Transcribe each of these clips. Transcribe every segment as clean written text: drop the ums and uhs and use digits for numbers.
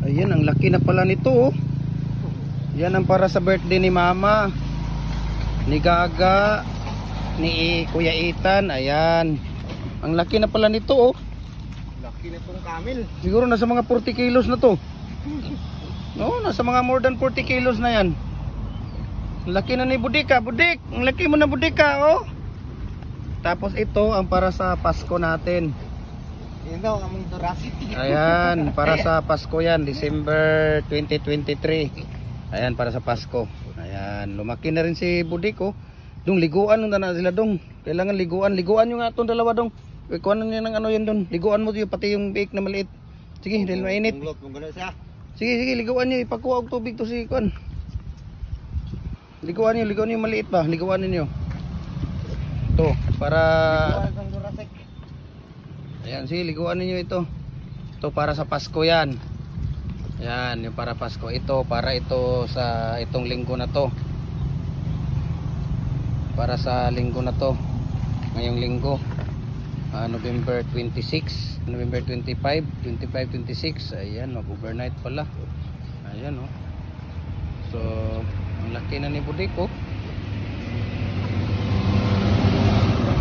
Ayan, ang laki na pala nito oh. Yan ang para sa birthday ni Mama, ni Gaga, ni Kuya Ethan. Ayan. Ang laki na pala nito oh. Laki na itong camel. Siguro nasa mga 40 kilos na to. No, nasa mga more than 40 kilos na yan. Ang laki na ni Budika. Budik, ang laki mo na Budika oh. Tapos ito ang para sa Pasko natin. Yan daw, kamong Jurassic. Ayan, para sa Pasko yan, December 2023. Ayan, para sa Pasko. Ayan, lumaki na rin si Budik oh. Dong, liguan na sila dong. Kailangan liguan. Liguan nyo nga itong dalawa dong. Kuha na nyo ng ano yan dong. Liguan mo yung pati yung bake na maliit. Sige, dahil mainit. Sige, sige, liguan nyo. Ipakuha og tubig to si Kuan. Liguan nyo yung maliit ba? Liguan nyo. Ito, para... Ayan, sige, liguan nyo ito. Ito para sa Pasko yan. Ayan, yung para Pasko. Ito, para ito sa itong linggo na to. Para sa linggo na to, ngayong linggo, November 26, November 25, 26. Ayan, mag-overnight pala. Ayan oh. So, ang laki na ni Budik oh.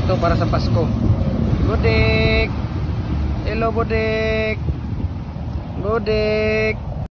Ito para sa Pasko. Budik! Hello Budik! Budik!